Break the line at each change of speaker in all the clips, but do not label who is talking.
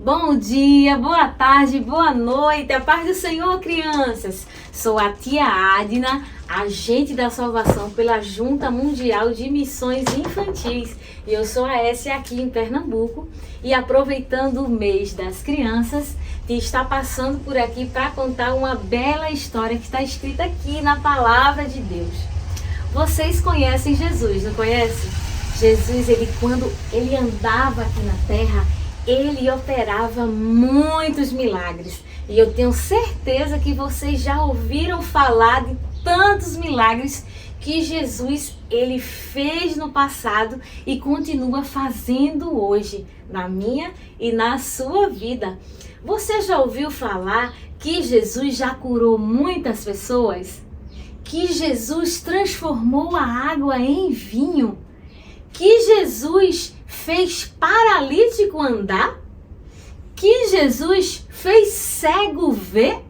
Bom dia, boa tarde, boa noite, a paz do Senhor, crianças. Sou a tia Adna, agente da salvação pela Junta Mundial de Missões Infantis. E eu sou a S aqui em Pernambuco. E aproveitando o mês das crianças, que está passando por aqui para contar uma bela história que está escrita aqui na Palavra de Deus. Vocês conhecem Jesus, não conhecem? Jesus, quando ele andava aqui na terra, ele operava muitos milagres. E eu tenho certeza que vocês já ouviram falar de tantos milagres que Jesus ele fez no passado e continua fazendo hoje, na minha e na sua vida. Você já ouviu falar que Jesus já curou muitas pessoas? Que Jesus transformou a água em vinho? Que Jesus fez paralítico andar? Que Jesus fez cego ver?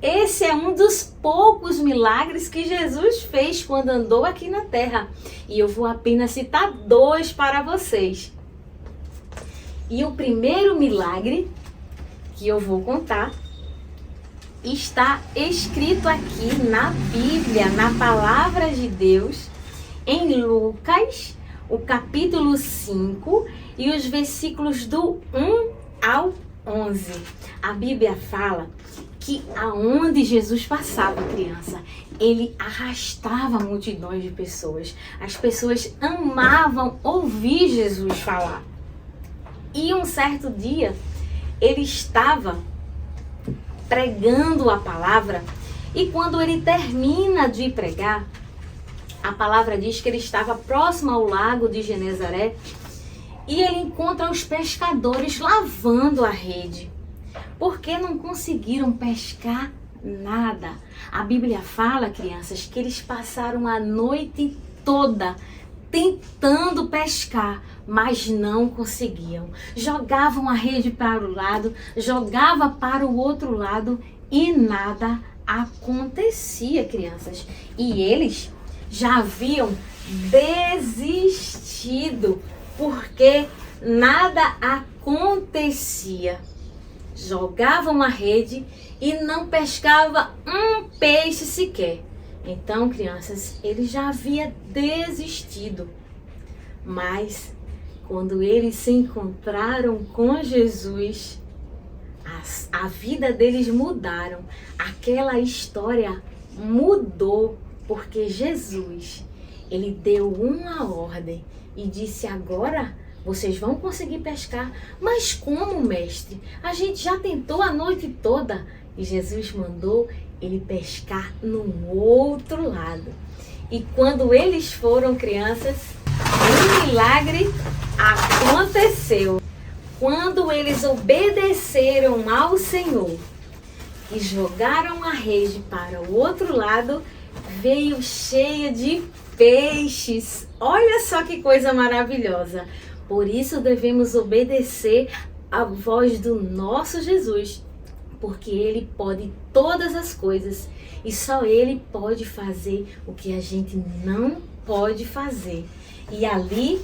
Esse é um dos poucos milagres que Jesus fez quando andou aqui na terra. E eu vou apenas citar 2 para vocês. E o primeiro milagre que eu vou contar está escrito aqui na Bíblia, na Palavra de Deus, em Lucas, o capítulo 5 e os versículos do 1 ao 11. A Bíblia fala que aonde Jesus passava, criança, ele arrastava multidões de pessoas. As pessoas amavam ouvir Jesus falar. E um certo dia, ele estava pregando a palavra e quando ele termina de pregar, a palavra diz que ele estava próximo ao lago de Genezaré e ele encontra os pescadores lavando a rede, porque não conseguiram pescar nada. A Bíblia fala, crianças, que eles passaram a noite toda tentando pescar, mas não conseguiam. Jogavam a rede para o lado, jogava para o outro lado e nada acontecia, crianças. E eles já haviam desistido porque nada acontecia. Jogavam a rede e não pescava um peixe sequer. Então, crianças, ele já havia desistido. Mas quando eles se encontraram com Jesus, a vida deles mudaram. Aquela história mudou. Porque Jesus, ele deu uma ordem e disse: agora vocês vão conseguir pescar. Mas como, mestre? A gente já tentou a noite toda. E Jesus mandou ele pescar no outro lado. E quando eles foram, crianças, um milagre aconteceu. Quando eles obedeceram ao Senhor e jogaram a rede para o outro lado, veio cheia de peixes. Olha só que coisa maravilhosa. Por isso devemos obedecer à voz do nosso Jesus, porque ele pode todas as coisas e só ele pode fazer o que a gente não pode fazer. E ali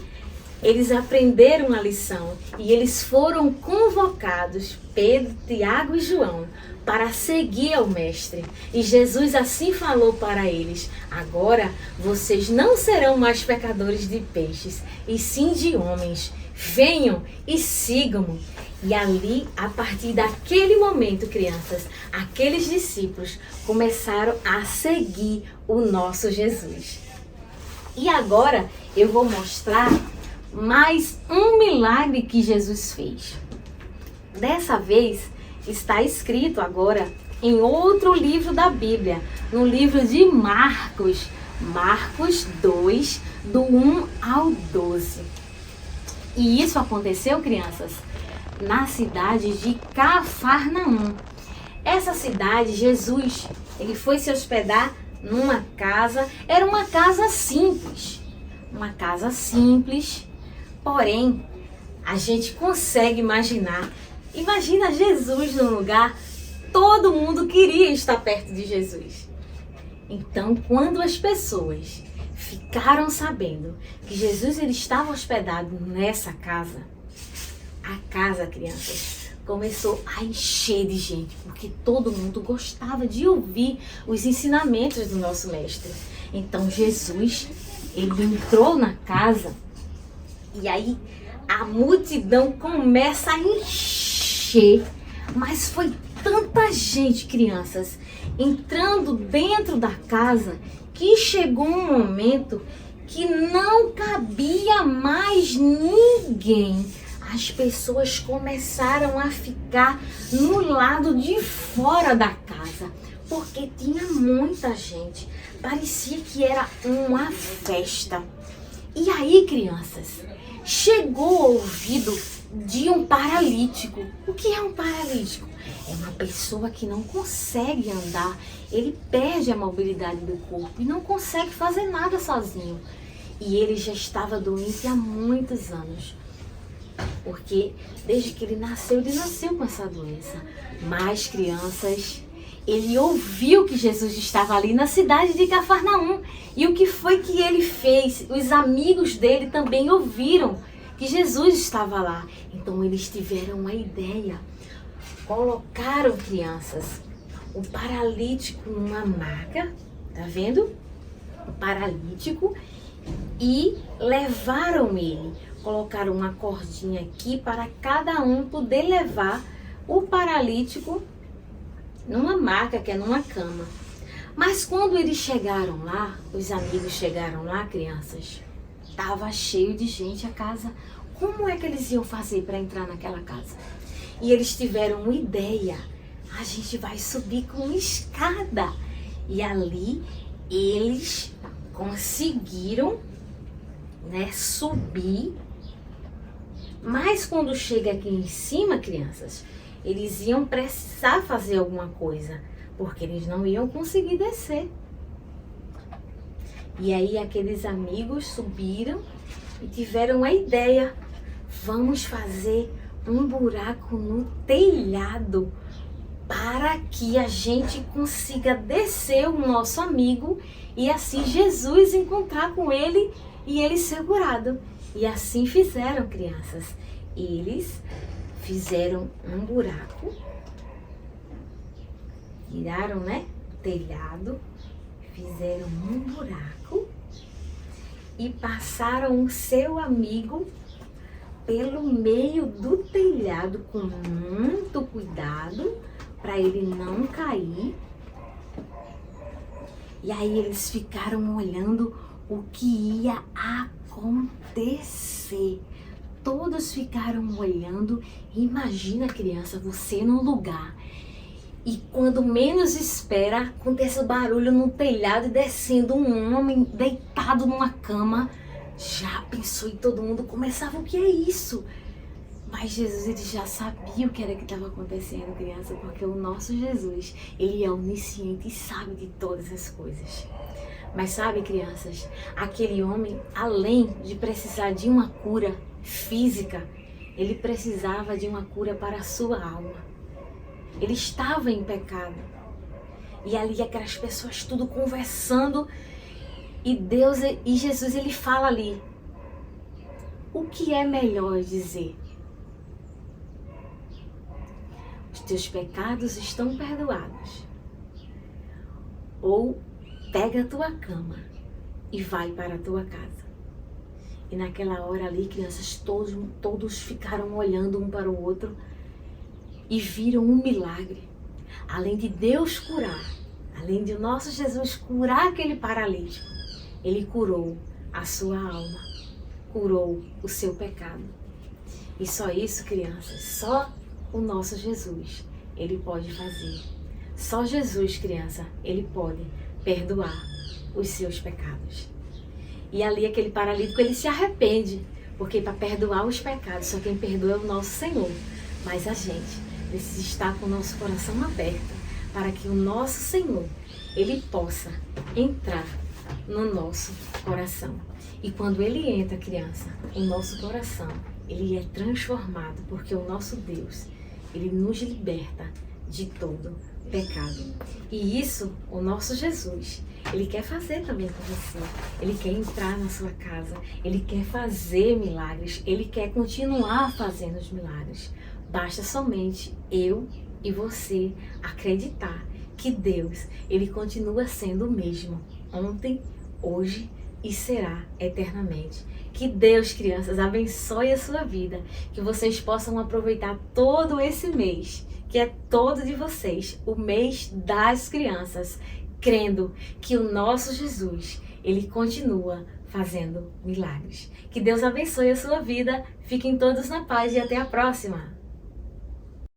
eles aprenderam a lição e eles foram convocados, Pedro, Tiago e João, para seguir ao mestre. E Jesus assim falou para eles: agora vocês não serão mais pescadores de peixes, e sim de homens. Venham e sigam-me. E ali, a partir daquele momento, crianças, aqueles discípulos começaram a seguir o nosso Jesus. E agora eu vou mostrar mais um milagre que Jesus fez. Dessa vez está escrito agora em outro livro da Bíblia, no livro de Marcos, Marcos 2, do 1 ao 12. E isso aconteceu, crianças, na cidade de Cafarnaum. Essa cidade, Jesus, ele foi se hospedar numa casa, era uma casa simples, porém, a gente consegue imaginar. Imagina Jesus num lugar, todo mundo queria estar perto de Jesus. Então, quando as pessoas ficaram sabendo que Jesus ele estava hospedado nessa casa, a casa, crianças, começou a encher de gente, porque todo mundo gostava de ouvir os ensinamentos do nosso mestre. Então Jesus, ele entrou na casa e aí a multidão começa a encher. Mas foi tanta gente, crianças, entrando dentro da casa, que chegou um momento que não cabia mais ninguém. As pessoas começaram a ficar no lado de fora da casa, porque tinha muita gente. Parecia que era uma festa. E aí, crianças, chegou ao ouvido de um paralítico. O que é um paralítico? É uma pessoa que não consegue andar. Ele perde a mobilidade do corpo e não consegue fazer nada sozinho. E ele já estava doente há muitos anos. Porque desde que ele nasceu com essa doença. Mas, crianças, ele ouviu que Jesus estava ali na cidade de Cafarnaum. E o que foi que ele fez? Os amigos dele também ouviram que Jesus estava lá. Então eles tiveram uma ideia. Colocaram, crianças, o paralítico numa maca, tá vendo? O paralítico, e levaram ele. Colocaram uma cordinha aqui para cada um poder levar o paralítico numa maca, que é numa cama. Mas quando eles chegaram lá, os amigos chegaram lá, crianças, estava cheio de gente a casa. Como é que eles iam fazer para entrar naquela casa? E eles tiveram uma ideia. A gente vai subir com uma escada. E ali eles conseguiram, subir. Mas quando chega aqui em cima, crianças, eles iam precisar fazer alguma coisa, porque eles não iam conseguir descer. E aí aqueles amigos subiram e tiveram a ideia: vamos fazer um buraco no telhado para que a gente consiga descer o nosso amigo e assim Jesus encontrar com ele e ele ser curado. E assim fizeram, crianças. Eles fizeram um buraco, tiraram, o telhado, fizeram um buraco e passaram o seu amigo pelo meio do telhado com muito cuidado para ele não cair. E aí eles ficaram olhando o que ia acontecer. Todos ficaram olhando. Imagina, criança, você num lugar e quando menos espera acontece o barulho no telhado e descendo um homem deitado numa cama. Já pensou? E todo mundo começava: o que é isso? Mas Jesus, ele já sabia o que era que estava acontecendo, criança, porque o nosso Jesus, ele é onisciente e sabe de todas as coisas. Mas sabe, crianças, aquele homem, além de precisar de uma cura física, ele precisava de uma cura para a sua alma. Ele estava em pecado. E ali aquelas pessoas tudo conversando. E Deus e Jesus, ele fala ali: o que é melhor dizer? Os teus pecados estão perdoados. Ou pega a tua cama e vai para a tua casa. E naquela hora ali, crianças, todos ficaram olhando um para o outro e viram um milagre. Além de Deus curar, além de o nosso Jesus curar aquele paralítico, ele curou a sua alma, curou o seu pecado. E só isso, crianças, só o nosso Jesus, ele pode fazer. Só Jesus, criança, ele pode perdoar os seus pecados. E ali aquele paralítico, ele se arrepende, porque para perdoar os pecados, só quem perdoa é o nosso Senhor. Mas a gente precisa estar com o nosso coração aberto para que o nosso Senhor, ele possa entrar no nosso coração. E quando ele entra, criança, o nosso coração, ele é transformado, porque o nosso Deus, ele nos liberta de todo pecado. E isso, o nosso Jesus, ele quer fazer também com você. Ele quer entrar na sua casa, ele quer fazer milagres, ele quer continuar fazendo os milagres. Basta somente eu e você acreditar que Deus, Ele continua sendo o mesmo, ontem, hoje e será eternamente. Que Deus, crianças, abençoe a sua vida, que vocês possam aproveitar todo esse mês, que é todo de vocês, o mês das crianças, crendo que o nosso Jesus, Ele continua fazendo milagres. Que Deus abençoe a sua vida, fiquem todos na paz e até a próxima!